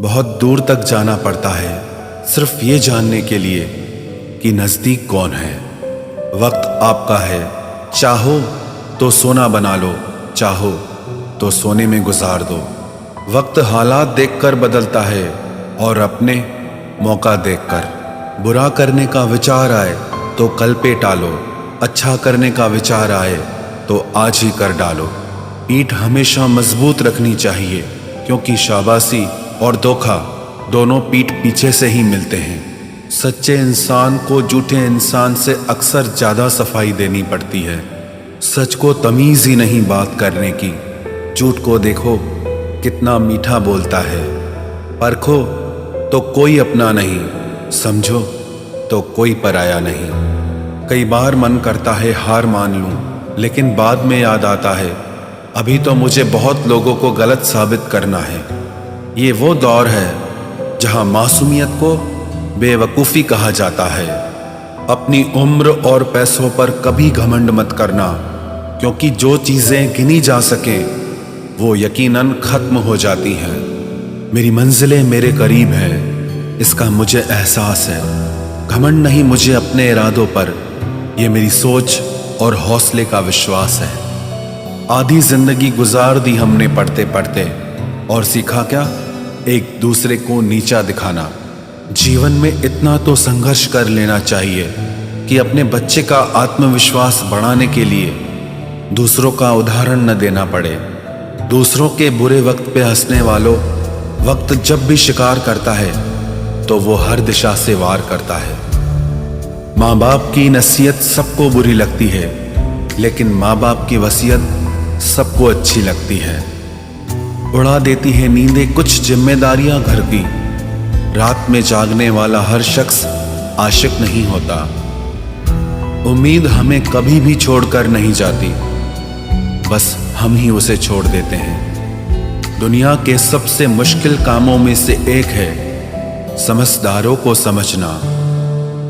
बहुत दूर तक जाना पड़ता है सिर्फ ये जानने के लिए कि नज़दीक कौन है। वक्त आपका है, चाहो तो सोना बना लो, चाहो तो सोने में गुजार दो। वक्त हालात देखकर बदलता है और अपने मौका देखकर। बुरा करने का विचार आए तो कल पे टालो, अच्छा करने का विचार आए तो आज ही कर डालो। पीठ हमेशा मजबूत रखनी चाहिए क्योंकि शाबाशी और धोखा दोनों पीठ पीछे से ही मिलते हैं। सच्चे इंसान को झूठे इंसान से अक्सर ज़्यादा सफाई देनी पड़ती है। सच को तमीज़ ही नहीं बात करने की। झूठ को देखो कितना मीठा बोलता है। परखो तो कोई अपना नहीं, समझो तो कोई पराया नहीं। कई बार मन करता है हार मान लूं, लेकिन बाद में याद आता है अभी तो मुझे बहुत लोगों को गलत साबित करना है। ये वो दौर है जहां मासूमियत को बेवकूफ़ी कहा जाता है। अपनी उम्र और पैसों पर कभी घमंड मत करना, क्योंकि जो चीज़ें गिनी जा सकें वो यकीनन ख़त्म हो जाती हैं। मेरी मंजिलें मेरे करीब है, इसका मुझे एहसास है। घमंड नहीं मुझे अपने इरादों पर, यह मेरी सोच और हौसले का विश्वास है। आधी जिंदगी गुजार दी हमने पढ़ते पढ़ते, और सीखा क्या? एक दूसरे को नीचा दिखाना। जीवन में इतना तो संघर्ष कर लेना चाहिए कि अपने बच्चे का आत्मविश्वास बढ़ाने के लिए दूसरों का उदाहरण न देना पड़े। दूसरों के बुरे वक्त पे हंसने वालों, वक्त जब भी शिकार करता है तो वो हर दिशा से वार करता है। माँ बाप की नसीहत सबको बुरी लगती है, लेकिन माँ बाप की वसीयत सबको अच्छी लगती है। उड़ा देती है नींदें कुछ जिम्मेदारियां घर की। रात में जागने वाला हर शख्स आशिक नहीं होता। उम्मीद हमें कभी भी छोड़कर नहीं जाती, बस हम ही उसे छोड़ देते हैं। दुनिया के सबसे मुश्किल कामों में से एक है समझदारों को समझना।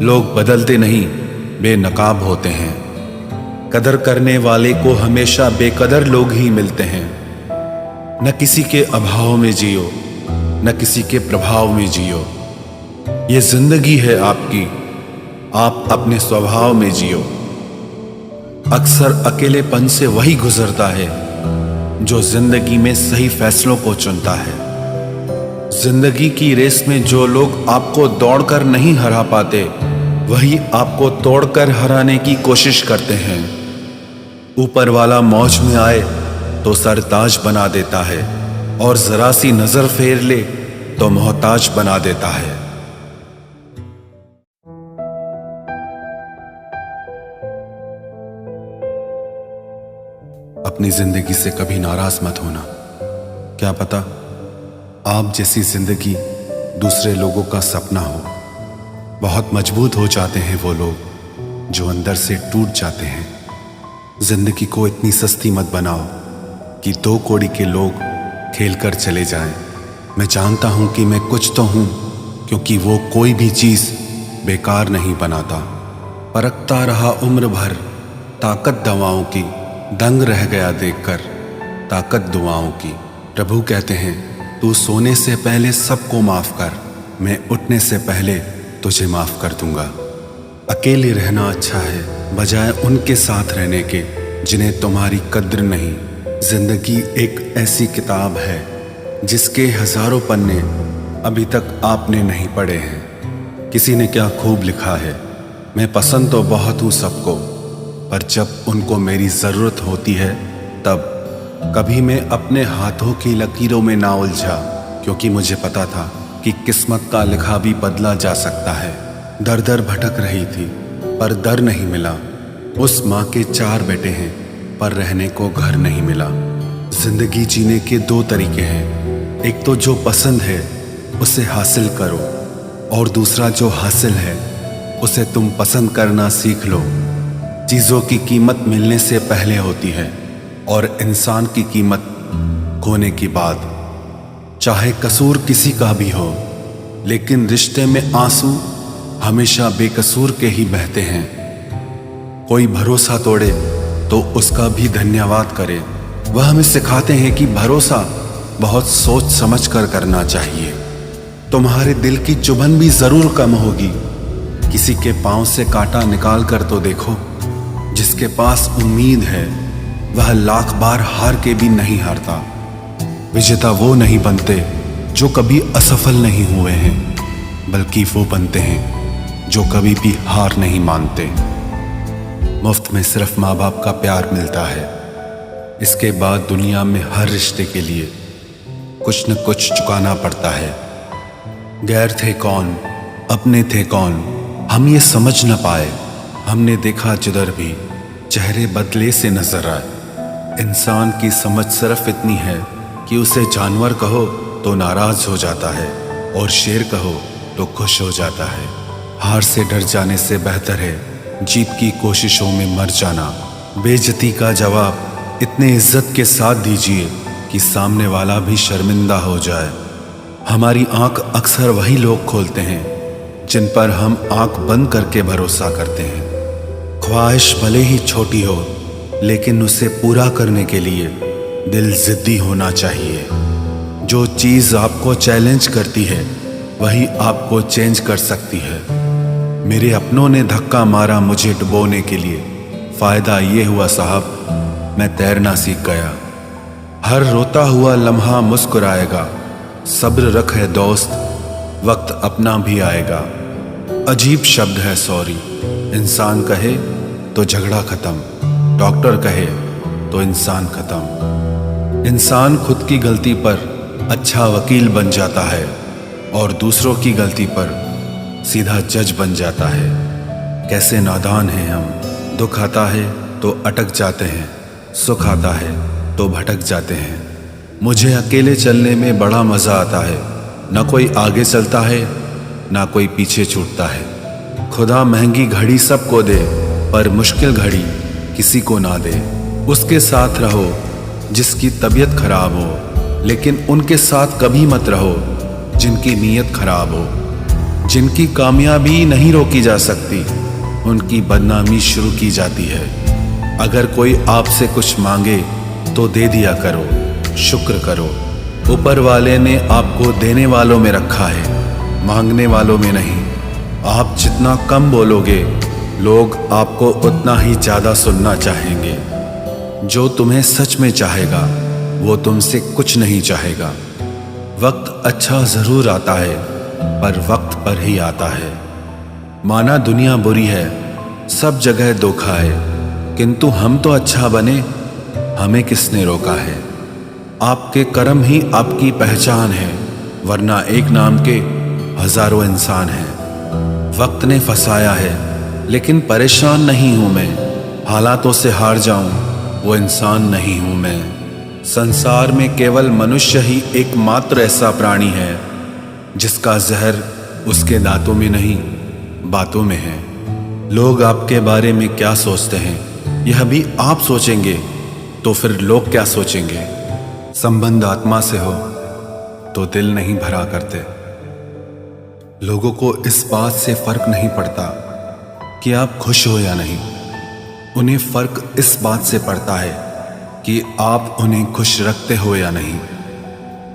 लोग बदलते नहीं, बेनकाब होते हैं। कदर करने वाले को हमेशा बेकदर लोग ही मिलते हैं। न किसी के अभाव में जियो, न किसी के प्रभाव में जियो। ये जिंदगी है आपकी, आप अपने स्वभाव में जियो। अक्सर अकेलेपन से वही गुजरता है जो जिंदगी में सही फैसलों को चुनता है। जिंदगी की रेस में जो लोग आपको दौड़कर नहीं हरा पाते, वही आपको तोड़कर हराने की कोशिश करते हैं। ऊपर वाला मौज में आए तो सरताज बना देता है, और जरा सी नजर फेर ले तो मोहताज बना देता है। अपनी जिंदगी से कभी नाराज मत होना। क्या पता आप जैसी जिंदगी दूसरे लोगों का सपना हो। बहुत मजबूत हो जाते हैं वो लोग जो अंदर से टूट जाते हैं। जिंदगी को इतनी सस्ती मत बनाओ कि 2 कौड़ी के लोग खेल कर चले जाएं। मैं जानता हूं कि मैं कुछ तो हूं, क्योंकि वो कोई भी चीज़ बेकार नहीं बनाता। परखता रहा उम्र भर ताकत दवाओं की, दंग रह गया देखकर ताकत दुआओं की। प्रभु कहते हैं तू सोने से पहले सबको माफ़ कर, मैं उठने से पहले तुझे माफ़ कर दूंगा। अकेले रहना अच्छा है बजाय उनके साथ रहने के जिन्हें तुम्हारी कद्र नहीं। जिंदगी एक ऐसी किताब है जिसके हजारों पन्ने अभी तक आपने नहीं पढ़े हैं। किसी ने क्या खूब लिखा है, मैं पसंद तो बहुत हूँ सबको, पर जब उनको मेरी ज़रूरत होती है तब। कभी मैं अपने हाथों की लकीरों में ना उलझा, क्योंकि मुझे पता था कि किस्मत का लिखा भी बदला जा सकता है। दर दर भटक रही थी पर दर नहीं मिला। उस माँ के 4 बेटे हैं पर रहने को घर नहीं मिला। जिंदगी जीने के 2 तरीके हैं, एक तो जो पसंद है उसे हासिल करो, और दूसरा जो हासिल है उसे तुम पसंद करना सीख लो। चीज़ों की कीमत मिलने से पहले होती है और इंसान की कीमत खोने की बाद। चाहे कसूर किसी का भी हो, लेकिन रिश्ते में आंसू हमेशा बेकसूर के ही बहते हैं। कोई भरोसा तोड़े तो उसका भी धन्यवाद करे। वह हमें सिखाते हैं कि भरोसा बहुत सोच समझ कर करना चाहिए। तुम्हारे दिल की चुभन भी जरूर कम होगी। किसी के पांव से कांटा निकाल कर तो देखो। जिसके पास उम्मीद है वह लाख बार हार के भी नहीं हारता। विजेता वो नहीं बनते जो कभी असफल नहीं हुए हैं, बल्कि वो बनते हैं जो कभी भी हार नहीं मानते। मुफ्त में सिर्फ माँ बाप का प्यार मिलता है। इसके बाद दुनिया में हर रिश्ते के लिए कुछ न कुछ चुकाना पड़ता है। गैर थे कौन, अपने थे कौन, हम ये समझ न पाए। हमने देखा जिधर भी चेहरे बदले से नजर आए। इंसान की समझ सिर्फ इतनी है कि उसे जानवर कहो तो नाराज हो जाता है और शेर कहो तो खुश हो जाता है। हार से डर जाने से बेहतर है जीत की कोशिशों में मर जाना। बेइज्जती का जवाब इतने इज्जत के साथ दीजिए कि सामने वाला भी शर्मिंदा हो जाए। हमारी आंख अक्सर वही लोग खोलते हैं जिन पर हम आंख बंद करके भरोसा करते हैं। ख्वाहिश भले ही छोटी हो, लेकिन उसे पूरा करने के लिए दिल जिद्दी होना चाहिए। जो चीज़ आपको चैलेंज करती है वही आपको चेंज कर सकती है। मेरे अपनों ने धक्का मारा मुझे डुबोने के लिए। फ़ायदा ये हुआ साहब, मैं तैरना सीख गया। हर रोता हुआ लम्हा मुस्कुराएगा। सब्र रख है दोस्त, वक्त अपना भी आएगा। अजीब शब्द है सॉरी। इंसान कहे तो झगड़ा खत्म, डॉक्टर कहे तो इंसान खत्म। इंसान खुद की गलती पर अच्छा वकील बन जाता है और दूसरों की गलती पर सीधा जज बन जाता है। कैसे नादान हैं हम। दुख आता है तो अटक जाते हैं, सुख आता है तो भटक जाते हैं। मुझे अकेले चलने में बड़ा मज़ा आता है। ना कोई आगे चलता है ना कोई पीछे छूटता है। खुदा महंगी घड़ी सबको दे पर मुश्किल घड़ी किसी को ना दे। उसके साथ रहो जिसकी तबीयत खराब हो, लेकिन उनके साथ कभी मत रहो जिनकी नीयत खराब हो। जिनकी कामयाबी नहीं रोकी जा सकती, उनकी बदनामी शुरू की जाती है। अगर कोई आपसे कुछ मांगे तो दे दिया करो, शुक्र करो। ऊपर वाले ने आपको देने वालों में रखा है, मांगने वालों में नहीं। आप जितना कम बोलोगे, लोग आपको उतना ही ज़्यादा सुनना चाहेंगे। जो तुम्हें सच में चाहेगा वो तुमसे कुछ नहीं चाहेगा। वक्त अच्छा ज़रूर आता है पर वक्त पर ही आता है। माना दुनिया बुरी है, सब जगह धोखा है, किंतु हम तो अच्छा बने, हमें किसने रोका है। आपके कर्म ही आपकी पहचान है, वरना एक नाम के हजारों इंसान हैं। वक्त ने फंसाया है लेकिन परेशान नहीं हूं मैं। हालातों से हार जाऊं वो इंसान नहीं हूं मैं। संसार में केवल मनुष्य ही एकमात्र ऐसा प्राणी है जिसका जहर उसके दांतों में नहीं बातों में है। लोग आपके बारे में क्या सोचते हैं यह भी आप सोचेंगे तो फिर लोग क्या सोचेंगे। संबंध आत्मा से हो तो दिल नहीं भरा करते। लोगों को इस बात से फर्क नहीं पड़ता कि आप खुश हो या नहीं, उन्हें फर्क इस बात से पड़ता है कि आप उन्हें खुश रखते हो या नहीं।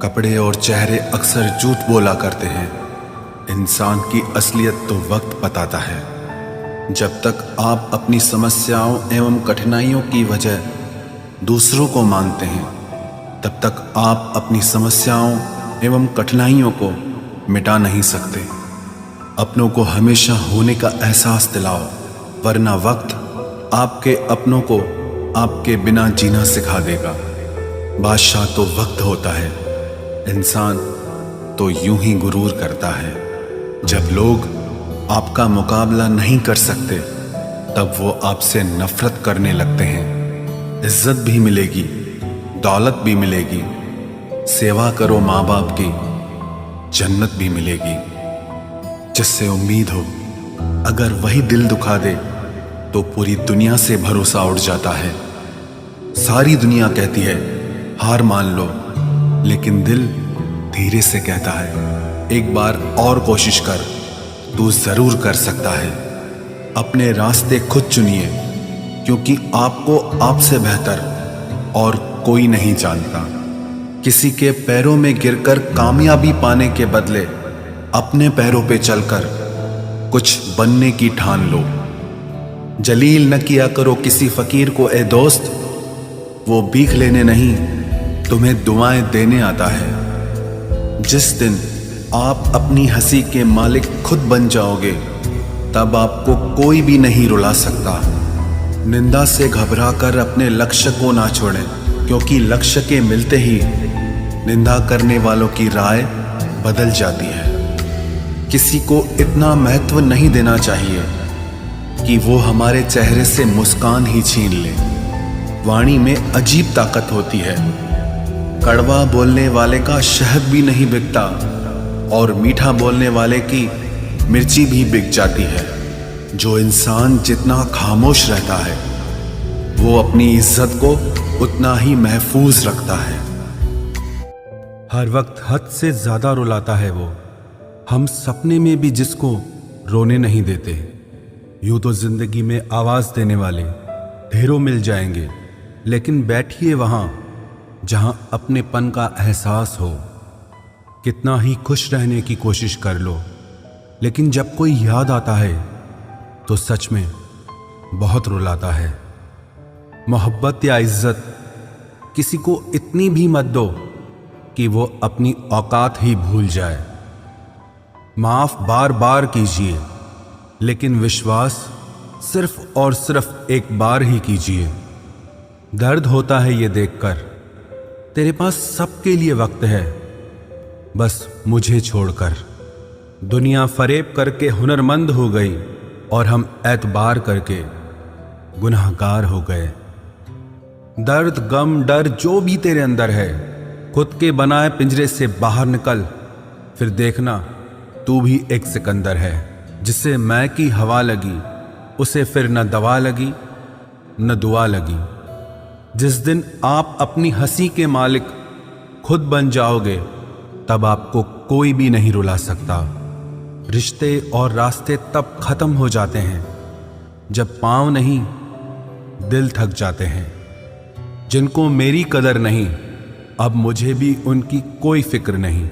कपड़े और चेहरे अक्सर झूठ बोला करते हैं, इंसान की असलियत तो वक्त बताता है। जब तक आप अपनी समस्याओं एवं कठिनाइयों की वजह दूसरों को मानते हैं, तब तक आप अपनी समस्याओं एवं कठिनाइयों को मिटा नहीं सकते। अपनों को हमेशा होने का एहसास दिलाओ, वरना वक्त आपके अपनों को आपके बिना जीना सिखा देगा। बादशाह तो वक्त होता है, इंसान तो यूं ही गुरूर करता है। जब लोग आपका मुकाबला नहीं कर सकते, तब वो आपसे नफरत करने लगते हैं। इज्जत भी मिलेगी, दौलत भी मिलेगी। सेवा करो माँ बाप की, जन्नत भी मिलेगी। जिससे उम्मीद हो, अगर वही दिल दुखा दे तो पूरी दुनिया से भरोसा उड़ जाता है। सारी दुनिया कहती है हार मान लो, लेकिन दिल धीरे से कहता है एक बार और कोशिश कर, तू जरूर कर सकता है। अपने रास्ते खुद चुनिए, क्योंकि आपको आपसे बेहतर और कोई नहीं जानता। किसी के पैरों में गिरकर कामयाबी पाने के बदले अपने पैरों पे चलकर कुछ बनने की ठान लो। जलील न किया करो किसी फकीर को ए दोस्त, वो भीख लेने नहीं तुम्हें दुआएं देने आता है। जिस दिन आप अपनी हंसी के मालिक खुद बन जाओगे, तब आपको कोई भी नहीं रुला सकता। निंदा से घबराकर अपने लक्ष्य को ना छोड़ें, क्योंकि लक्ष्य के मिलते ही निंदा करने वालों की राय बदल जाती है। किसी को इतना महत्व नहीं देना चाहिए कि वो हमारे चेहरे से मुस्कान ही छीन ले। वाणी में अजीब ताकत होती है। कड़वा बोलने वाले का शहद भी नहीं बिकता और मीठा बोलने वाले की मिर्ची भी बिक जाती है। जो इंसान जितना खामोश रहता है, वो अपनी इज्जत को उतना ही महफूज रखता है। हर वक्त हद से ज्यादा रुलाता है वो, हम सपने में भी जिसको रोने नहीं देते। यूं तो जिंदगी में आवाज देने वाले ढेरों मिल जाएंगे, लेकिन बैठिए वहां जहां अपनेपन का एहसास हो। कितना ही खुश रहने की कोशिश कर लो, लेकिन जब कोई याद आता है तो सच में बहुत रुलाता है। मोहब्बत या इज्जत किसी को इतनी भी मत दो कि वो अपनी औकात ही भूल जाए। माफ बार बार कीजिए, लेकिन विश्वास सिर्फ और सिर्फ एक बार ही कीजिए। दर्द होता है ये देखकर तेरे पास सबके लिए वक्त है, बस मुझे छोड़कर। दुनिया फरेब करके हुनरमंद हो गई और हम एतबार करके गुनाहगार हो गए। दर्द, गम, डर जो भी तेरे अंदर है, खुद के बनाए पिंजरे से बाहर निकल, फिर देखना तू भी एक सिकंदर है। जिसे मैं की हवा लगी, उसे फिर न दवा लगी न दुआ लगी। जिस दिन आप अपनी हंसी के मालिक खुद बन जाओगे, तब आपको कोई भी नहीं रुला सकता। रिश्ते और रास्ते तब खत्म हो जाते हैं जब पांव नहीं दिल थक जाते हैं। जिनको मेरी कदर नहीं, अब मुझे भी उनकी कोई फिक्र नहीं।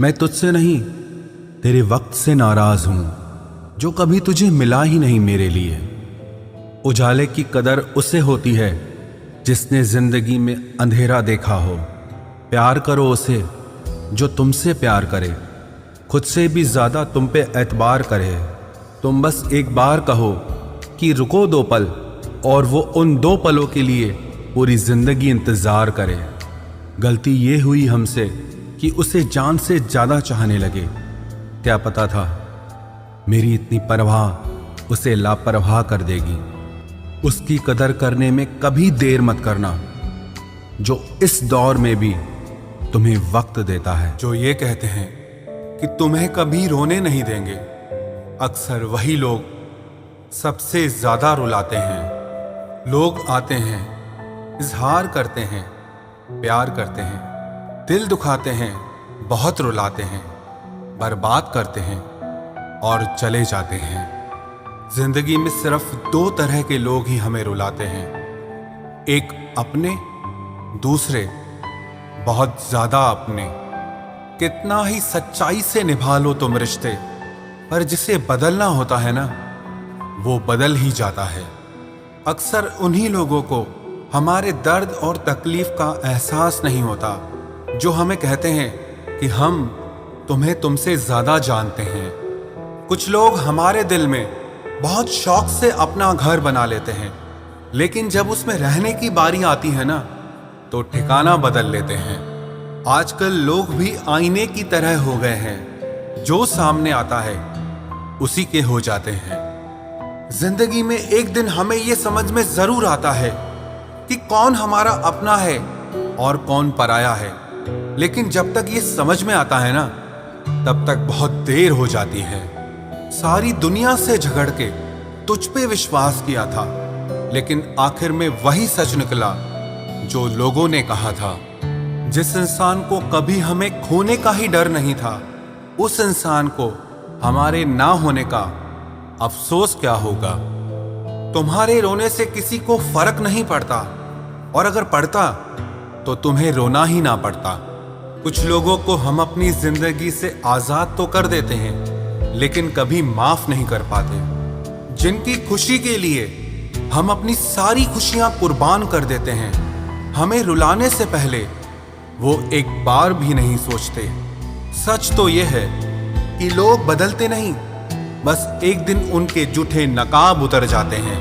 मैं तुझसे नहीं, तेरे वक्त से नाराज हूं, जो कभी तुझे मिला ही नहीं मेरे लिए। उजाले की कदर उसे होती है जिसने जिंदगी में अंधेरा देखा हो। प्यार करो उसे जो तुमसे प्यार करे, खुद से भी ज्यादा तुम पे एतबार करे। तुम बस एक बार कहो कि रुको 2 पल, और वो उन 2 पलों के लिए पूरी जिंदगी इंतजार करे। गलती ये हुई हमसे कि उसे जान से ज्यादा चाहने लगे। क्या पता था मेरी इतनी परवाह उसे लापरवाह कर देगी। उसकी कदर करने में कभी देर मत करना, जो इस दौर में भी तुम्हें वक्त देता है। जो ये कहते हैं कि तुम्हें कभी रोने नहीं देंगे, अक्सर वही लोग सबसे ज्यादा रुलाते हैं। लोग आते हैं, इजहार करते हैं, प्यार करते हैं, दिल दुखाते हैं, बहुत रुलाते हैं, बर्बाद करते हैं और चले जाते हैं। जिंदगी में सिर्फ 2 तरह के लोग ही हमें रुलाते हैं, एक अपने, दूसरे बहुत ज्यादा अपने। कितना ही सच्चाई से निभा लो तुम रिश्ते, पर जिसे बदलना होता है ना, वो बदल ही जाता है। अक्सर उन्हीं लोगों को हमारे दर्द और तकलीफ का एहसास नहीं होता, जो हमें कहते हैं कि हम तुम्हें तुमसे ज्यादा जानते हैं। कुछ लोग हमारे दिल में बहुत शौक से अपना घर बना लेते हैं, लेकिन जब उसमें रहने की बारी आती है ना, तो ठिकाना बदल लेते हैं। आजकल लोग भी आईने की तरह हो गए हैं, जो सामने आता है उसी के हो जाते हैं। जिंदगी में एक दिन हमें यह समझ में जरूर आता है कि कौन हमारा अपना है और कौन पराया है, लेकिन जब तक ये समझ में आता है ना, तब तक बहुत देर हो जाती है। सारी दुनिया से झगड़ के तुझ पे विश्वास किया था, लेकिन आखिर में वही सच निकला जो लोगों ने कहा था। जिस इंसान को कभी हमें खोने का ही डर नहीं था, उस इंसान को हमारे ना होने का अफसोस क्या होगा। तुम्हारे रोने से किसी को फर्क नहीं पड़ता, और अगर पड़ता तो तुम्हें रोना ही ना पड़ता। कुछ लोगों को हम अपनी जिंदगी से आजाद तो कर देते हैं, लेकिन कभी माफ नहीं कर पाते। जिनकी खुशी के लिए हम अपनी सारी खुशियां कुर्बान कर देते हैं, हमें रुलाने से पहले वो एक बार भी नहीं सोचते। सच तो ये है कि लोग बदलते नहीं, बस एक दिन उनके जूठे नकाब उतर जाते हैं।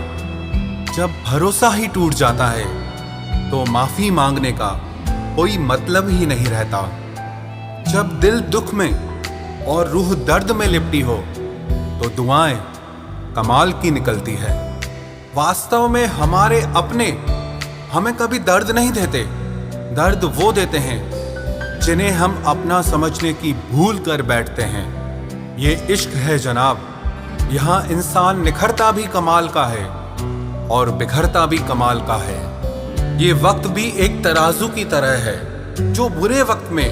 जब भरोसा ही टूट जाता है तो माफी मांगने का कोई मतलब ही नहीं रहता। जब दिल दुख में और रूह दर्द में लिपटी हो तो दुआएं कमाल की निकलती है। वास्तव में हमारे अपने हमें कभी दर्द नहीं देते, दर्द वो देते हैं जिन्हें हम अपना समझने की भूल कर बैठते हैं। ये इश्क है जनाब, यहाँ इंसान निखरता भी कमाल का है और बिखरता भी कमाल का है। ये वक्त भी एक तराजू की तरह है जो बुरे वक्त में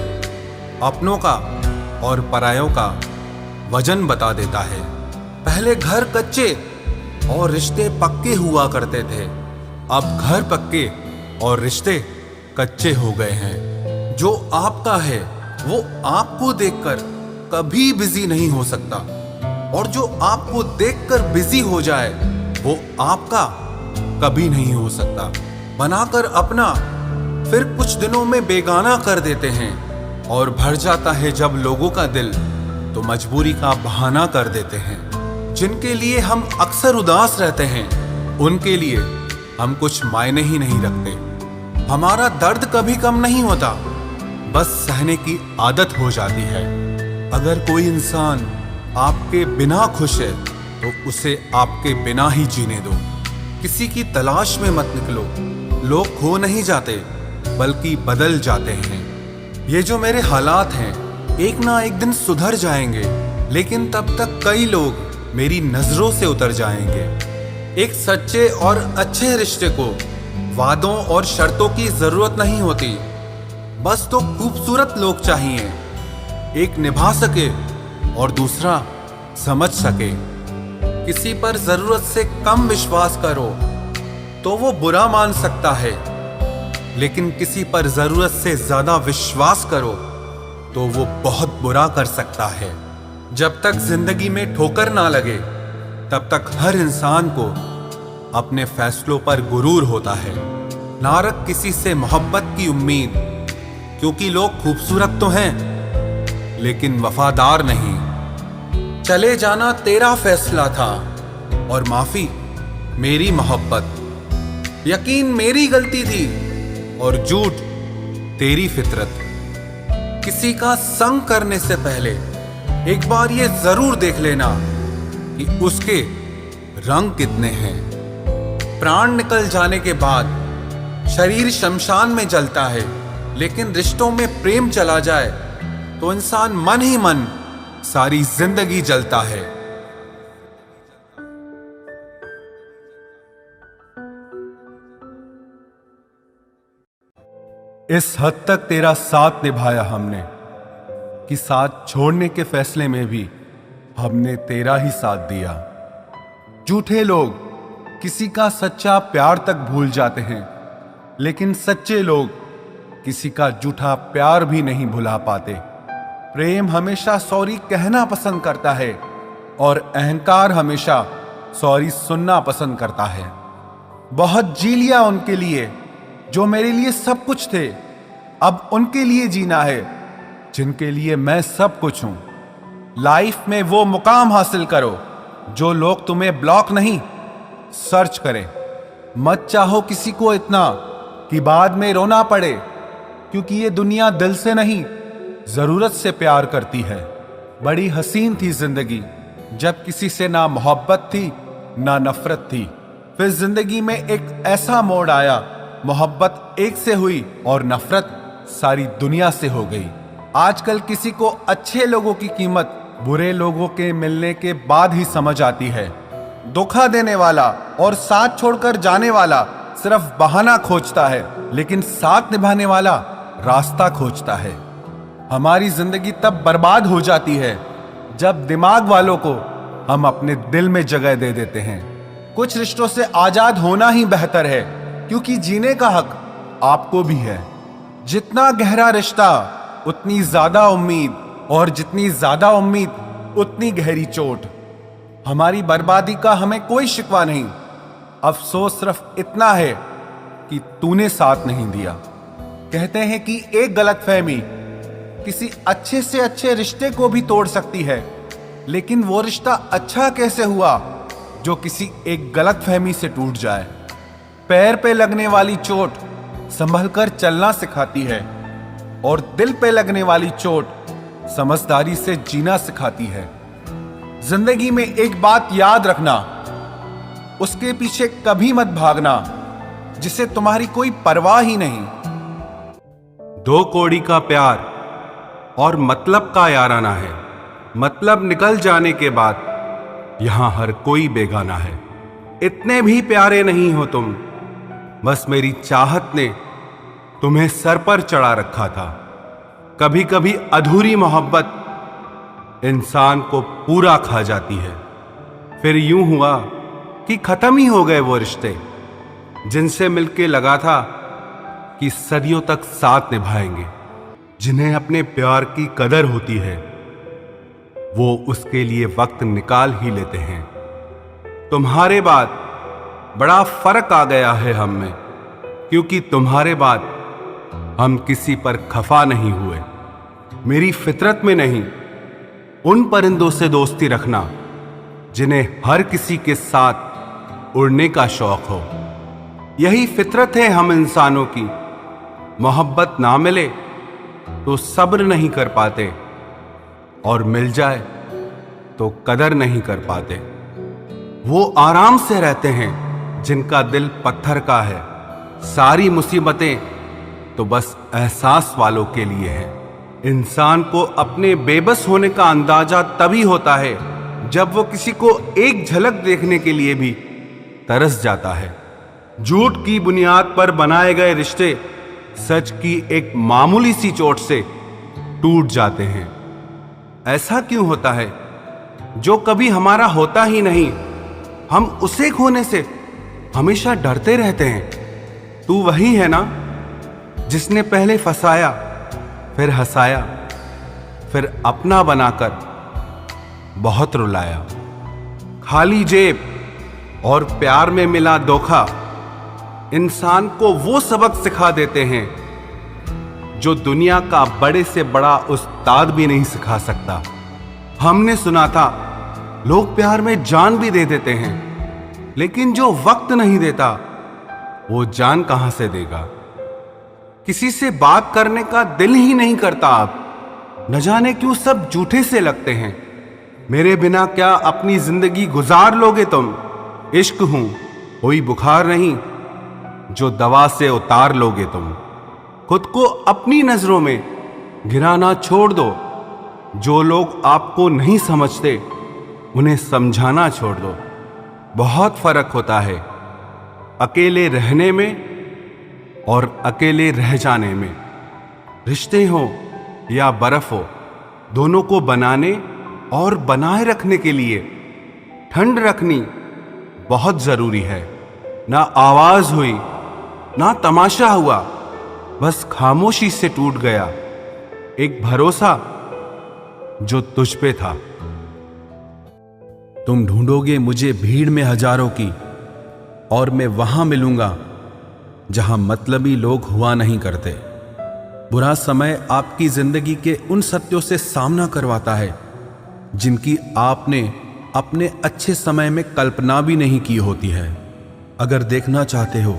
अपनों का और परायों का वजन बता देता है। पहले घर कच्चे और रिश्ते पक्के हुआ करते थे, अब घर पक्के और रिश्ते कच्चे हो गए हैं। जो आपका है वो आपको देखकर कभी बिजी नहीं हो सकता, और जो आपको देखकर बिजी हो जाए वो आपका कभी नहीं हो सकता। बनाकर अपना फिर कुछ दिनों में बेगाना कर देते हैं, और भर जाता है जब लोगों का दिल तो मजबूरी का बहाना कर देते हैं। जिनके लिए हम अक्सर उदास रहते हैं, उनके लिए हम कुछ मायने ही नहीं रखते। हमारा दर्द कभी कम नहीं होता, बस सहने की आदत हो जाती है। अगर कोई इंसान आपके बिना खुश है तो उसे आपके बिना ही जीने दो। किसी की तलाश में मत निकलो। लोग खो नहीं जाते बल्कि बदल जाते हैं। ये जो मेरे हालात हैं एक ना एक दिन सुधर जाएंगे, लेकिन तब तक कई लोग मेरी नजरों से उतर जाएंगे। एक सच्चे और अच्छे रिश्ते को वादों और शर्तों की जरूरत नहीं होती, बस तो खूबसूरत लोग चाहिए। एक निभा सके और दूसरा समझ सके। किसी पर जरूरत से कम विश्वास करो तो वो बुरा मान सकता है, लेकिन किसी पर जरूरत से ज्यादा विश्वास करो तो वो बहुत बुरा कर सकता है। जब तक जिंदगी में ठोकर ना लगे तब तक हर इंसान को अपने फैसलों पर गुरूर होता है। ना रख किसी से मोहब्बत की उम्मीद, क्योंकि लोग खूबसूरत तो हैं लेकिन वफादार नहीं। चले जाना तेरा फैसला था और माफी मेरी मोहब्बत। यकीन मेरी गलती थी और झूठ तेरी फितरत। किसी का संग करने से पहले एक बार ये जरूर देख लेना कि उसके रंग कितने हैं। प्राण निकल जाने के बाद शरीर शमशान में जलता है, लेकिन रिश्तों में प्रेम चला जाए तो इंसान मन ही मन सारी जिंदगी जलता है। इस हद तक तेरा साथ निभाया हमने कि साथ छोड़ने के फैसले में भी हमने तेरा ही साथ दिया। झूठे लोग किसी का सच्चा प्यार तक भूल जाते हैं, लेकिन सच्चे लोग किसी का झूठा प्यार भी नहीं भुला पाते। प्रेम हमेशा सॉरी कहना पसंद करता है और अहंकार हमेशा सॉरी सुनना पसंद करता है। बहुत जी लिया उनके लिए जो मेरे लिए सब कुछ थे, अब उनके लिए जीना है जिनके लिए मैं सब कुछ हूं। लाइफ में वो मुकाम हासिल करो जो लोग तुम्हें ब्लॉक नहीं सर्च करें। मत चाहो किसी को इतना कि बाद में रोना पड़े, क्योंकि ये दुनिया दिल से नहीं जरूरत से प्यार करती है। बड़ी हसीन थी जिंदगी जब किसी से ना मोहब्बत थी ना नफरत थी। फिर जिंदगी में एक ऐसा मोड़ आया, मोहब्बत एक से हुई और नफरत सारी दुनिया से हो गई। आजकल किसी को अच्छे लोगों की कीमत बुरे लोगों के मिलने के बाद ही समझ आती है। धोखा देने वाला और साथ छोड़कर जाने वाला सिर्फ बहाना खोजता है, लेकिन साथ निभाने वाला रास्ता खोजता है। हमारी जिंदगी तब बर्बाद हो जाती है जब दिमाग वालों को हम अपने दिल में जगह दे देते हैं। कुछ रिश्तों से आजाद होना ही बेहतर है, क्योंकि जीने का हक आपको भी है। जितना गहरा रिश्ता उतनी ज्यादा उम्मीद, और जितनी ज्यादा उम्मीद उतनी गहरी चोट। हमारी बर्बादी का हमें कोई शिकवा नहीं, अफसोस सिर्फ इतना है कि तूने साथ नहीं दिया। कहते हैं कि एक गलतफहमी किसी अच्छे से अच्छे रिश्ते को भी तोड़ सकती है, लेकिन वो रिश्ता अच्छा कैसे हुआ जो किसी एक गलतफहमी से टूट जाए। पैर पे लगने वाली चोट संभल कर चलना सिखाती है, और दिल पे लगने वाली चोट समझदारी से जीना सिखाती है। जिंदगी में एक बात याद रखना, उसके पीछे कभी मत भागना जिसे तुम्हारी कोई परवाह ही नहीं। दो कौड़ी का प्यार और मतलब का याराना है। मतलब निकल जाने के बाद यहां हर कोई बेगाना है। इतने भी प्यारे नहीं हो तुम, बस मेरी चाहत ने तुम्हें सर पर चढ़ा रखा था। कभी कभी अधूरी मोहब्बत इंसान को पूरा खा जाती है। फिर यूं हुआ कि खत्म ही हो गए वो रिश्ते जिनसे मिलके लगा था कि सदियों तक साथ निभाएंगे। जिन्हें अपने प्यार की कदर होती है वो उसके लिए वक्त निकाल ही लेते हैं। तुम्हारे बाद बड़ा फर्क आ गया है हम में, क्योंकि तुम्हारे बाद हम किसी पर खफा नहीं हुए। मेरी फितरत में नहीं उन परिंदों से दोस्ती रखना जिन्हें हर किसी के साथ उड़ने का शौक हो। यही फितरत है हम इंसानों की। मोहब्बत ना मिले तो सब्र नहीं कर पाते, और मिल जाए तो कदर नहीं कर पाते। वो आराम से रहते हैं जिनका दिल पत्थर का है। सारी मुसीबतें तो बस एहसास वालों के लिए है। इंसान को अपने बेबस होने का अंदाजा तभी होता है जब वो किसी को एक झलक देखने के लिए भी तरस जाता है। झूठ की बुनियाद पर बनाए गए रिश्ते सच की एक मामूली सी चोट से टूट जाते हैं। ऐसा क्यों होता है? जो कभी हमारा होता ही नहीं, हम उसे खोने से हमेशा डरते रहते हैं। तू वही है ना जिसने पहले फंसाया, फिर हंसाया, फिर अपना बनाकर बहुत रुलाया। खाली जेब और प्यार में मिला धोखा इंसान को वो सबक सिखा देते हैं जो दुनिया का बड़े से बड़ा उस्ताद भी नहीं सिखा सकता। हमने सुना था लोग प्यार में जान भी दे देते हैं, लेकिन जो वक्त नहीं देता वो जान कहां से देगा। किसी से बात करने का दिल ही नहीं करता अब, न जाने क्यों सब झूठे से लगते हैं। मेरे बिना क्या अपनी जिंदगी गुजार लोगे तुम? इश्क हूं कोई बुखार नहीं जो दवा से उतार लोगे तुम। खुद को अपनी नजरों में गिराना छोड़ दो। जो लोग आपको नहीं समझते उन्हें समझाना छोड़ दो। बहुत फर्क होता है अकेले रहने में और अकेले रह जाने में। रिश्ते हो या बर्फ हो, दोनों को बनाने और बनाए रखने के लिए ठंड रखनी बहुत जरूरी है। ना आवाज हुई ना तमाशा हुआ, बस खामोशी से टूट गया एक भरोसा जो तुझ पे था। तुम ढूंढोगे मुझे भीड़ में हजारों की, और मैं वहां मिलूंगा जहां मतलबी लोग हुआ नहीं करते। बुरा समय आपकी जिंदगी के उन सत्यों से सामना करवाता है जिनकी आपने अपने अच्छे समय में कल्पना भी नहीं की होती है। अगर देखना चाहते हो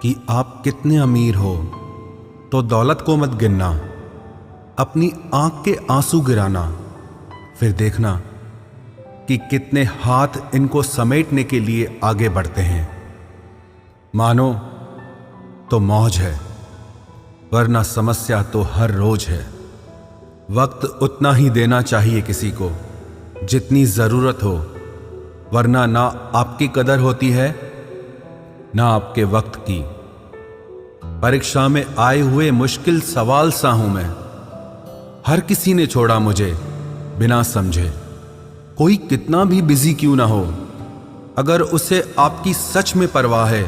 कि आप कितने अमीर हो तो दौलत को मत गिनना, अपनी आंख के आंसू गिराना, फिर देखना कि कितने हाथ इनको समेटने के लिए आगे बढ़ते हैं। मानो तो मौज है, वरना समस्या तो हर रोज है। वक्त उतना ही देना चाहिए किसी को जितनी जरूरत हो, वरना ना आपकी कदर होती है ना आपके वक्त की। परीक्षा में आए हुए मुश्किल सवाल सा हूं मैं। हर किसी ने छोड़ा मुझे बिना समझे। कोई कितना भी बिजी क्यों ना हो, अगर उसे आपकी सच में परवाह है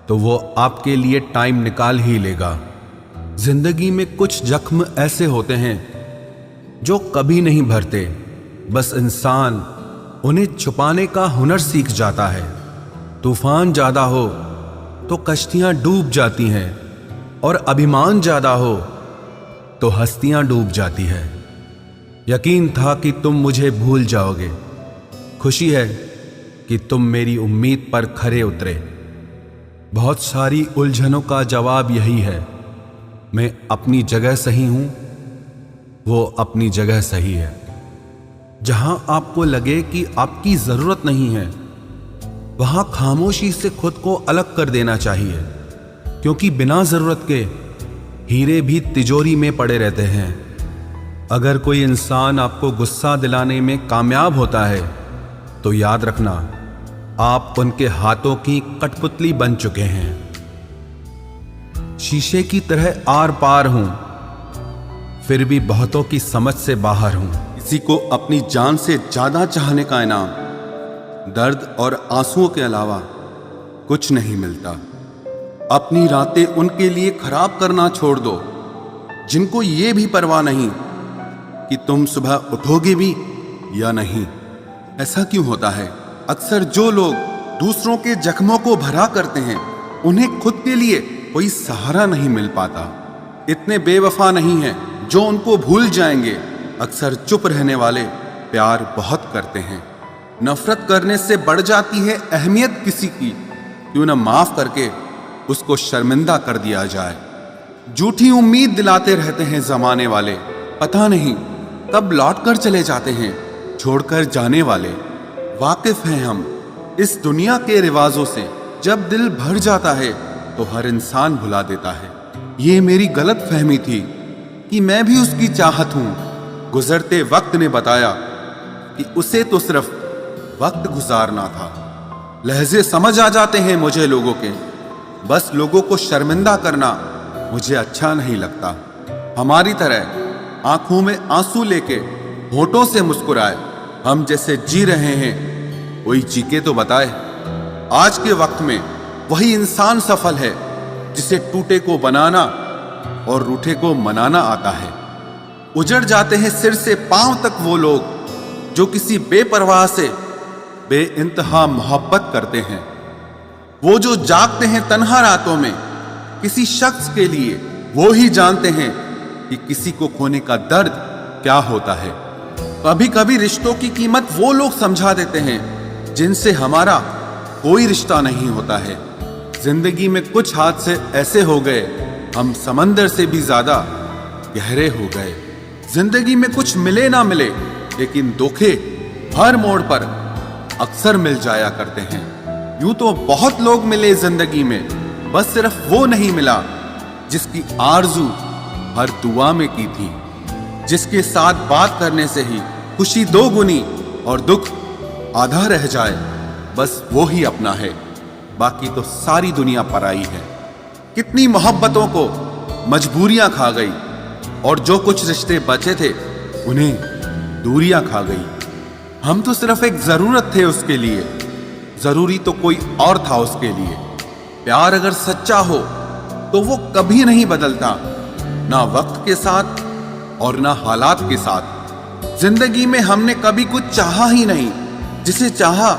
तो वो आपके लिए टाइम निकाल ही लेगा। जिंदगी में कुछ जख्म ऐसे होते हैं जो कभी नहीं भरते, बस इंसान उन्हें छुपाने का हुनर सीख जाता है। तूफान ज्यादा हो तो कश्तियां डूब जाती हैं और अभिमान ज्यादा हो तो हस्तियां डूब जाती है। यकीन था कि तुम मुझे भूल जाओगे, खुशी है कि तुम मेरी उम्मीद पर खरे उतरे। बहुत सारी उलझनों का जवाब यही है, मैं अपनी जगह सही हूं, वो अपनी जगह सही है। जहां आपको लगे कि आपकी जरूरत नहीं है, वहां खामोशी से खुद को अलग कर देना चाहिए, क्योंकि बिना जरूरत के हीरे भी तिजोरी में पड़े रहते हैं। अगर कोई इंसान आपको गुस्सा दिलाने में कामयाब होता है तो याद रखना, आप उनके हाथों की कठपुतली बन चुके हैं। शीशे की तरह आर पार हूं, फिर भी बहुतों की समझ से बाहर हूं। किसी को अपनी जान से ज्यादा चाहने का इनाम दर्द और आंसुओं के अलावा कुछ नहीं मिलता। अपनी रातें उनके लिए खराब करना छोड़ दो जिनको ये भी परवाह नहीं कि तुम सुबह उठोगे भी या नहीं। ऐसा क्यों होता है? अक्सर जो लोग दूसरों के जख्मों को भरा करते हैं, उन्हें खुद के लिए कोई सहारा नहीं मिल पाता। इतने बेवफा नहीं हैं जो उनको भूल जाएंगे। अक्सर चुप रहने वाले प्यार बहुत करते हैं। नफरत करने से बढ़ जाती है अहमियत किसी की, क्यों न माफ करके उसको शर्मिंदा कर दिया जाए। झूठी उम्मीद दिलाते रहते हैं जमाने वाले, पता नहीं कब लौट कर चले जाते हैं छोड़कर जाने वाले। वाकिफ हैं हम इस दुनिया के रिवाजों से, जब दिल भर जाता है तो हर इंसान भुला देता है। ये मेरी गलत फहमी थी कि मैं भी उसकी चाहत हूं। गुजरते वक्त ने बताया कि उसे तो सिर्फ वक्त गुजारना था। लहजे समझ आ जाते हैं मुझे लोगों के, बस लोगों को शर्मिंदा करना मुझे अच्छा नहीं लगता। हमारी तरह आंखों में आंसू लेके होठों से मुस्कुराए, हम जैसे जी रहे हैं वही जी के तो बताए। आज के वक्त में वही इंसान सफल है जिसे टूटे को बनाना और रूठे को मनाना आता है। उजड़ जाते हैं सिर से पांव तक वो लोग जो किसी बेपरवाह से बेइंतहा मोहब्बत करते हैं। वो जो जागते हैं तन्हा रातों में किसी शख्स के लिए, वो ही जानते हैं कि किसी को खोने का दर्द क्या होता है। कभी कभी रिश्तों की कीमत वो लोग समझा देते हैं जिनसे हमारा कोई रिश्ता नहीं होता है। जिंदगी में कुछ हादसे ऐसे हो गए, हम समंदर से भी ज्यादा गहरे हो गए। जिंदगी में कुछ मिले ना मिले, लेकिन धोखे हर मोड़ पर अक्सर मिल जाया करते हैं। यूं तो बहुत लोग मिले जिंदगी में, बस सिर्फ वो नहीं मिला जिसकी आरजू हर दुआ में की थी, जिसके साथ बात करने से ही खुशी दो गुनी और दुख आधा रह जाए। बस वो ही अपना है, बाकी तो सारी दुनिया पराई है। कितनी मोहब्बतों को मजबूरियां खा गई और जो कुछ रिश्ते बचे थे उन्हें दूरियां खा गई। हम तो सिर्फ एक जरूरत थे उसके लिए, जरूरी तो कोई और था उसके लिए। प्यार अगर सच्चा हो तो वो कभी नहीं बदलता, ना वक्त के साथ और ना हालात के साथ। जिंदगी में हमने कभी कुछ चाहा ही नहीं, जिसे चाहा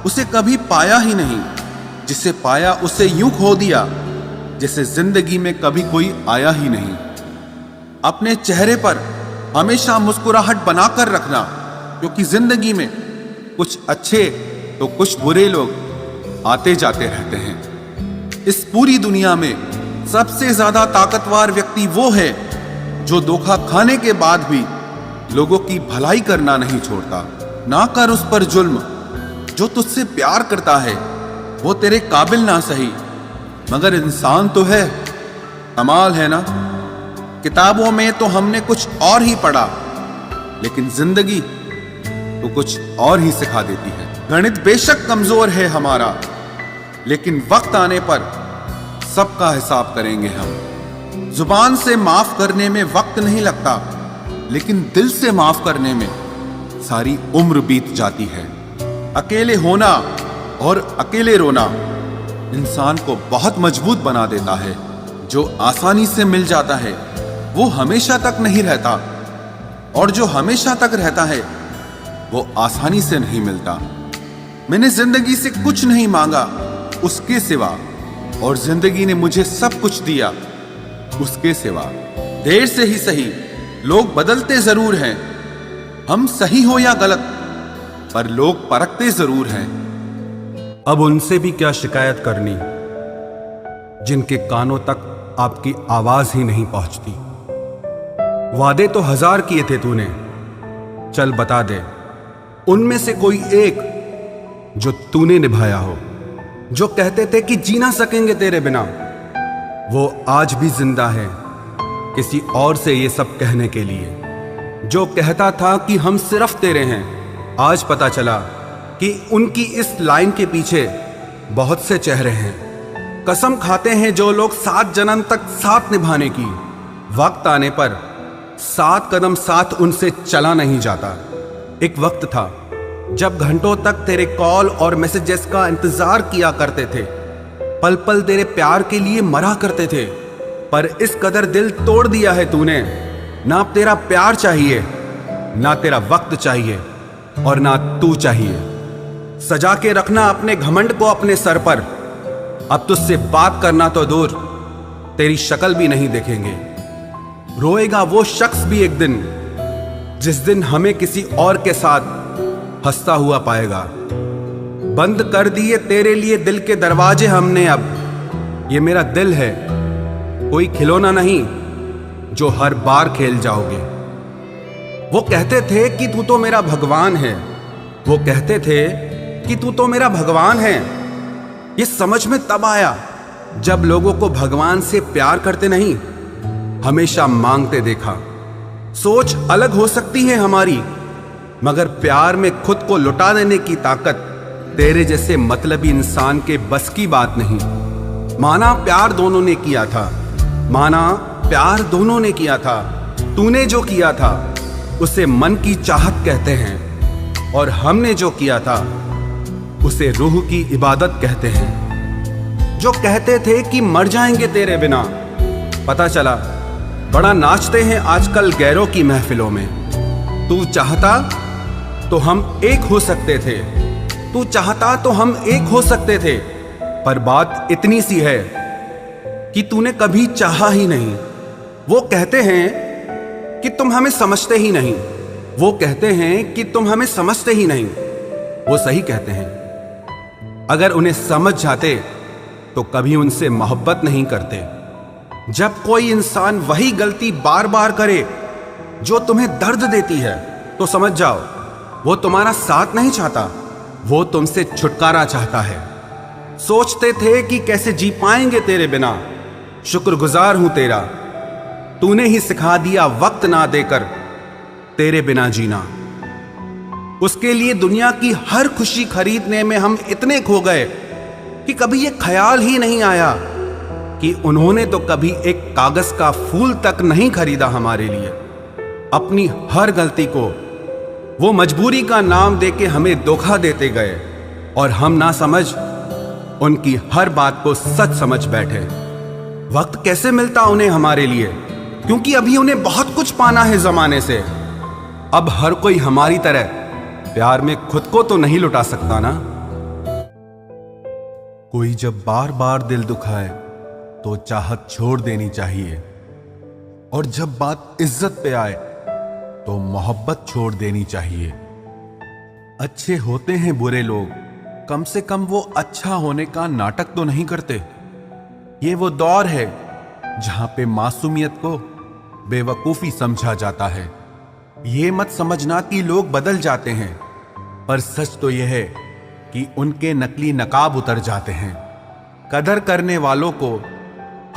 उसे कभी पाया ही नहीं, जिसे पाया उसे यूं खो दिया जैसे जिंदगी में कभी कोई आया ही नहीं। अपने चेहरे पर हमेशा मुस्कुराहट बनाकर रखना, क्योंकि जिंदगी में कुछ अच्छे तो कुछ बुरे लोग आते जाते रहते हैं। इस पूरी दुनिया में सबसे ज्यादा ताकतवर व्यक्ति वो है जो धोखा खाने के बाद भी लोगों की भलाई करना नहीं छोड़ता। ना कर उस पर जुल्म, जो तुझसे प्यार करता है वो तेरे काबिल ना सही मगर इंसान तो है। कमाल है ना, किताबों में तो हमने कुछ और ही पढ़ा, लेकिन जिंदगी तो कुछ और ही सिखा देती है। गणित बेशक कमजोर है हमारा, लेकिन वक्त आने पर सबका हिसाब करेंगे हम। जुबान से माफ करने में वक्त नहीं लगता, लेकिन दिल से माफ करने में सारी उम्र बीत जाती है। अकेले होना और अकेले रोना इंसान को बहुत मजबूत बना देता है। जो आसानी से मिल जाता है वो हमेशा तक नहीं रहता, और जो हमेशा तक रहता है वो आसानी से नहीं मिलता। मैंने जिंदगी से कुछ नहीं मांगा उसके सिवा, और जिंदगी ने मुझे सब कुछ दिया उसके सिवा। देर से ही सही, लोग बदलते जरूर हैं, हम सही हो या गलत, पर लोग परखते जरूर हैं। अब उनसे भी क्या शिकायत करनी जिनके कानों तक आपकी आवाज ही नहीं पहुंचती। वादे तो 1000 किए थे तूने, चल बता दे उनमें से कोई एक जो तूने निभाया हो। जो कहते थे कि जी ना सकेंगे तेरे बिना, वो आज भी जिंदा है किसी और से ये सब कहने के लिए। जो कहता था कि हम सिर्फ तेरे हैं, आज पता चला कि उनकी इस लाइन के पीछे बहुत से चेहरे हैं। कसम खाते हैं जो लोग 7 जन्म तक साथ निभाने की, वक्त आने पर 7 कदम साथ उनसे चला नहीं जाता। एक वक्त था जब घंटों तक तेरे कॉल और मैसेजेस का इंतजार किया करते थे, पल पल तेरे प्यार के लिए मरा करते थे, पर इस कदर दिल तोड़ दिया है तूने। ना तेरा प्यार चाहिए, ना तेरा वक्त चाहिए, और ना तू चाहिए। सजा के रखना अपने घमंड को अपने सर पर। अब तुझसे बात करना तो दूर, तेरी शक्ल भी नहीं देखेंगे। रोएगा वो शख्स भी एक दिन, जिस दिन हमें किसी और के साथ हंसता हुआ पाएगा। बंद कर दिए तेरे लिए दिल के दरवाजे हमने अब। ये मेरा दिल है, कोई खिलौना नहीं जो हर बार खेल जाओगे। वो कहते थे कि तू तो मेरा भगवान है, वो कहते थे कि तू तो मेरा भगवान है। ये समझ में तब आया जब लोगों को भगवान से प्यार करते नहीं, हमेशा मांगते देखा। सोच अलग हो सकती है हमारी, मगर प्यार में खुद को लुटा देने की ताकत तेरे जैसे मतलबी इंसान के बस की बात नहीं। माना प्यार दोनों ने किया था, माना प्यार दोनों ने किया था। तूने जो किया था उसे मन की चाहत कहते हैं, और हमने जो किया था उसे रूह की इबादत कहते हैं। जो कहते थे कि मर जाएंगे तेरे बिना, पता चला बड़ा नाचते हैं आजकल गैरों की महफिलों में। तू चाहता तो हम एक हो सकते थे, तू चाहता तो हम एक हो सकते थे, पर बात इतनी सी है कि तूने कभी चाहा ही नहीं। वो कहते हैं कि तुम हमें समझते ही नहीं, वो कहते हैं कि तुम हमें समझते ही नहीं। वो सही कहते हैं, अगर उन्हें समझ जाते तो कभी उनसे मोहब्बत नहीं करते। जब कोई इंसान वही गलती बार बार करे जो तुम्हें दर्द देती है, तो समझ जाओ वो तुम्हारा साथ नहीं चाहता, वो तुमसे छुटकारा चाहता है। सोचते थे कि कैसे जी पाएंगे तेरे बिना, शुक्रगुजार हूं तेरा, तूने ही सिखा दिया वक्त ना देकर तेरे बिना जीना। उसके लिए दुनिया की हर खुशी खरीदने में हम इतने खो गए कि कभी ये ख्याल ही नहीं आया कि उन्होंने तो कभी एक कागज का फूल तक नहीं खरीदा हमारे लिए। अपनी हर गलती को वो मजबूरी का नाम देके हमें धोखा देते गए, और हम ना समझ उनकी हर बात को सच समझ बैठे। वक्त कैसे मिलता उन्हें हमारे लिए, क्योंकि अभी उन्हें बहुत कुछ पाना है जमाने से। अब हर कोई हमारी तरह प्यार में खुद को तो नहीं लुटा सकता ना। कोई जब बार बार दिल दुखाए तो चाहत छोड़ देनी चाहिए, और जब बात इज्जत पे आए तो मोहब्बत छोड़ देनी चाहिए। अच्छे होते हैं बुरे लोग, कम से कम वो अच्छा होने का नाटक तो नहीं करते। ये वो दौर है जहां पे मासूमियत को बेवकूफी समझा जाता है। ये मत समझना कि लोग बदल जाते हैं, पर सच तो यह है कि उनके नकली नकाब उतर जाते हैं। कदर करने वालों को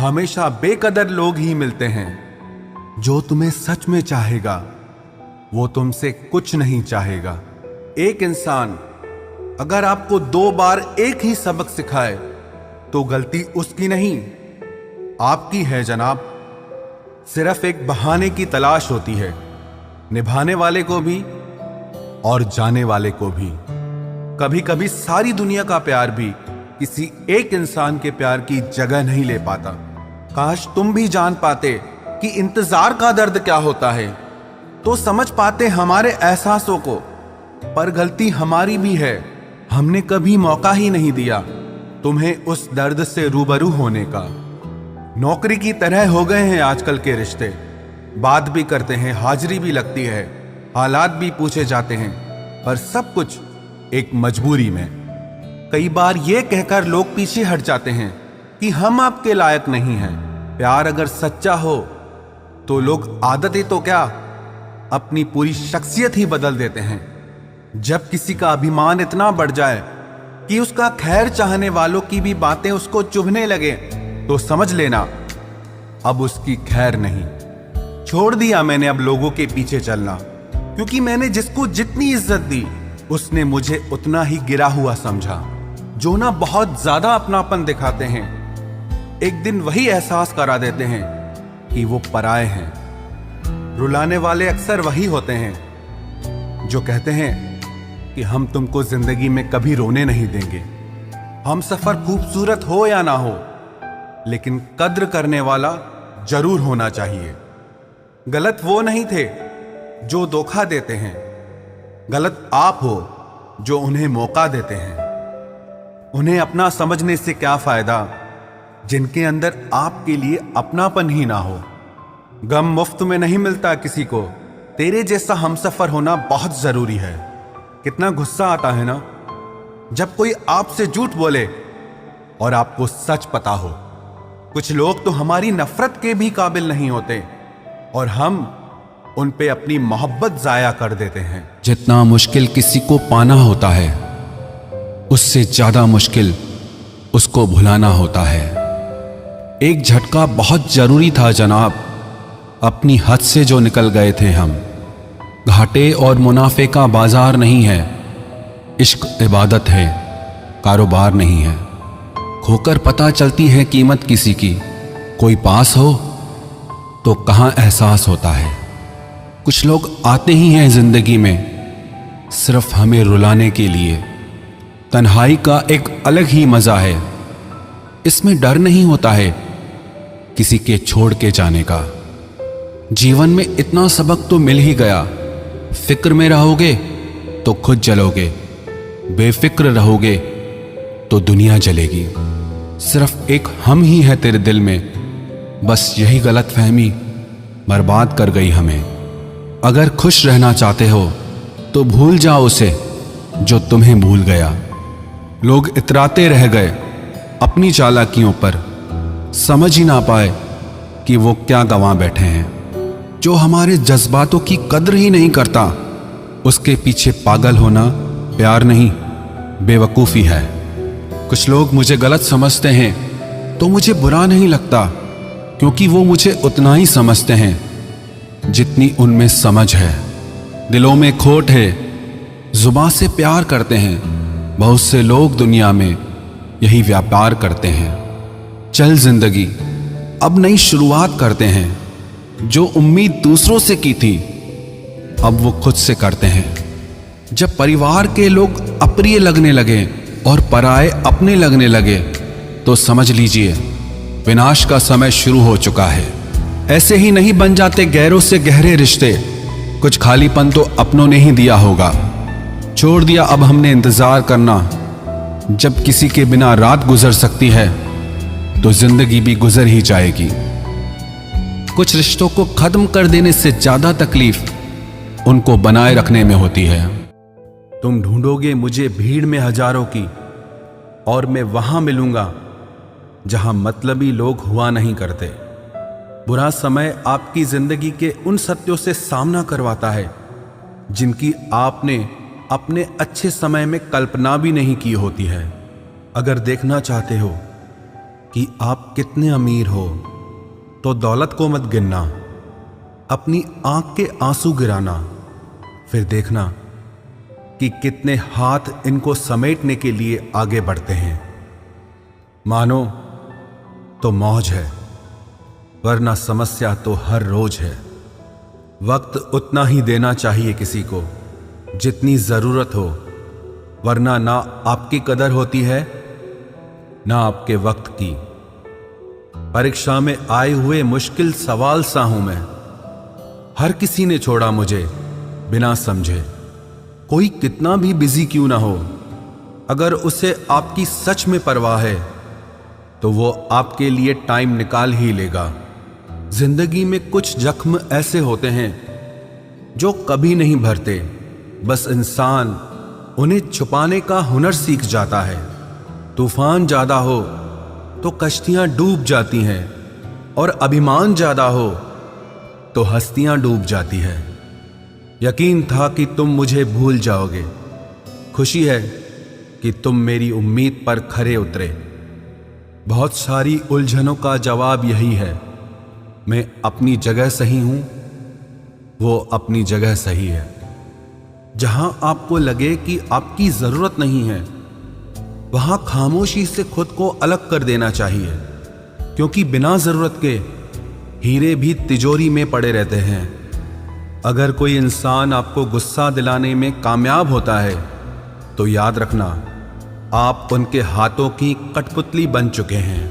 हमेशा बेकदर लोग ही मिलते हैं। जो तुम्हें सच में चाहेगा वो तुमसे कुछ नहीं चाहेगा। एक इंसान अगर आपको 2 बार एक ही सबक सिखाए तो गलती उसकी नहीं, आपकी है जनाब। सिर्फ एक बहाने की तलाश होती है, निभाने वाले को भी और जाने वाले को भी। कभी कभी सारी दुनिया का प्यार भी किसी एक इंसान के प्यार की जगह नहीं ले पाता। काश तुम भी जान पाते कि इंतजार का दर्द क्या होता है, तो समझ पाते हमारे एहसासों को। पर गलती हमारी भी है, हमने कभी मौका ही नहीं दिया तुम्हें उस दर्द से रूबरू होने का। नौकरी की तरह हो गए हैं आजकल के रिश्ते, बात भी करते हैं, हाजिरी भी लगती है, हालात भी पूछे जाते हैं, पर सब कुछ एक मजबूरी में। कई बार ये कहकर लोग पीछे हट जाते हैं कि हम आपके लायक नहीं हैं। प्यार अगर सच्चा हो तो लोग आदतें तो क्या, अपनी पूरी शख्सियत ही बदल देते हैं। जब किसी का अभिमान इतना बढ़ जाए कि उसका खैर चाहने वालों की भी बातें उसको चुभने लगे, तो समझ लेना अब उसकी खैर नहीं। छोड़ दिया मैंने अब लोगों के पीछे चलना, क्योंकि मैंने जिसको जितनी इज्जत दी उसने मुझे उतना ही गिरा हुआ समझा। जो ना बहुत ज्यादा अपनापन दिखाते हैं, एक दिन वही एहसास करा देते हैं कि वो पराए हैं। रुलाने वाले अक्सर वही होते हैं जो कहते हैं कि हम तुमको जिंदगी में कभी रोने नहीं देंगे। हम सफर खूबसूरत हो या ना हो, लेकिन कद्र करने वाला जरूर होना चाहिए। गलत वो नहीं थे जो धोखा देते हैं, गलत आप हो जो उन्हें मौका देते हैं। उन्हें अपना समझने से क्या फायदा जिनके अंदर आपके लिए अपनापन ही ना हो। गम मुफ्त में नहीं मिलता किसी को, तेरे जैसा हमसफर होना बहुत जरूरी है। कितना गुस्सा आता है ना जब कोई आपसे झूठ बोले और आपको सच पता हो। कुछ लोग तो हमारी नफरत के भी काबिल नहीं होते और हम उन पे अपनी मोहब्बत जाया कर देते हैं। जितना मुश्किल किसी को पाना होता है, उससे ज्यादा मुश्किल उसको भुलाना होता है। एक झटका बहुत जरूरी था जनाब, अपनी हद से जो निकल गए थे हम। घाटे और मुनाफे का बाजार नहीं है, इश्क इबादत है, कारोबार नहीं है। खोकर पता चलती है कीमत किसी की, कोई पास हो तो कहाँ एहसास होता है। कुछ लोग आते ही हैं जिंदगी में सिर्फ हमें रुलाने के लिए। तन्हाई का एक अलग ही मजा है, इसमें डर नहीं होता है किसी के छोड़ के जाने का। जीवन में इतना सबक तो मिल ही गया, फिक्र में रहोगे तो खुद जलोगे, बेफिक्र रहोगे तो दुनिया जलेगी। सिर्फ एक हम ही है तेरे दिल में, बस यही गलतफहमी बर्बाद कर गई हमें। अगर खुश रहना चाहते हो तो भूल जाओ उसे जो तुम्हें भूल गया। लोग इतराते रह गए अपनी चालाकियों पर, समझ ही ना पाए कि वो क्या गंवा बैठे हैं। जो हमारे जज्बातों की कद्र ही नहीं करता, उसके पीछे पागल होना प्यार नहीं, बेवकूफ़ी है। कुछ लोग मुझे गलत समझते हैं तो मुझे बुरा नहीं लगता, क्योंकि वो मुझे उतना ही समझते हैं जितनी उनमें समझ है। दिलों में खोट है, जुबान से प्यार करते हैं, बहुत से लोग दुनिया में यही व्यापार करते हैं। चल जिंदगी अब नई शुरुआत करते हैं, जो उम्मीद दूसरों से की थी अब वो खुद से करते हैं। जब परिवार के लोग अप्रिय लगने लगे और पराए अपने लगने लगे, तो समझ लीजिए विनाश का समय शुरू हो चुका है। ऐसे ही नहीं बन जाते गैरों से गहरे रिश्ते, कुछ खालीपन तो अपनों ने ही दिया होगा। छोड़ दिया अब हमने इंतजार करना, जब किसी के बिना रात गुजर सकती है तो जिंदगी भी गुजर ही जाएगी। कुछ रिश्तों को खत्म कर देने से ज्यादा तकलीफ उनको बनाए रखने में होती है। तुम ढूंढोगे मुझे भीड़ में हजारों की, और मैं वहां मिलूंगा जहां मतलबी लोग हुआ नहीं करते। बुरा समय आपकी जिंदगी के उन सत्यों से सामना करवाता है जिनकी आपने अपने अच्छे समय में कल्पना भी नहीं की होती है। अगर देखना चाहते हो कि आप कितने अमीर हो, तो दौलत को मत गिनना, अपनी आंख के आंसू गिराना, फिर देखना कि कितने हाथ इनको समेटने के लिए आगे बढ़ते हैं। मानो तो मौज है, वरना समस्या तो हर रोज है। वक्त उतना ही देना चाहिए किसी को जितनी जरूरत हो, वरना ना आपकी कदर होती है ना आपके वक्त की। परीक्षा में आए हुए मुश्किल सवाल सा हूं मैं। हर किसी ने छोड़ा मुझे बिना समझे। कोई कितना भी बिजी क्यों ना हो, अगर उसे आपकी सच में परवाह है तो वो आपके लिए टाइम निकाल ही लेगा। जिंदगी में कुछ जख्म ऐसे होते हैं जो कभी नहीं भरते, बस इंसान उन्हें छुपाने का हुनर सीख जाता है। तूफान ज्यादा हो तो कश्तियां डूब जाती हैं, और अभिमान ज्यादा हो तो हस्तियां डूब जाती है। यकीन था कि तुम मुझे भूल जाओगे। खुशी है कि तुम मेरी उम्मीद पर खरे उतरे। बहुत सारी उलझनों का जवाब यही है, मैं अपनी जगह सही हूं, वो अपनी जगह सही है। जहां आपको लगे कि आपकी जरूरत नहीं है, वहां खामोशी से खुद को अलग कर देना चाहिए, क्योंकि बिना जरूरत के हीरे भी तिजोरी में पड़े रहते हैं। अगर कोई इंसान आपको गुस्सा दिलाने में कामयाब होता है तो याद रखना, आप उनके हाथों की कठपुतली बन चुके हैं।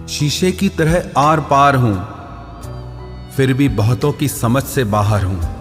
शीशे की तरह आर पार हूं, फिर भी बहुतों की समझ से बाहर हूं।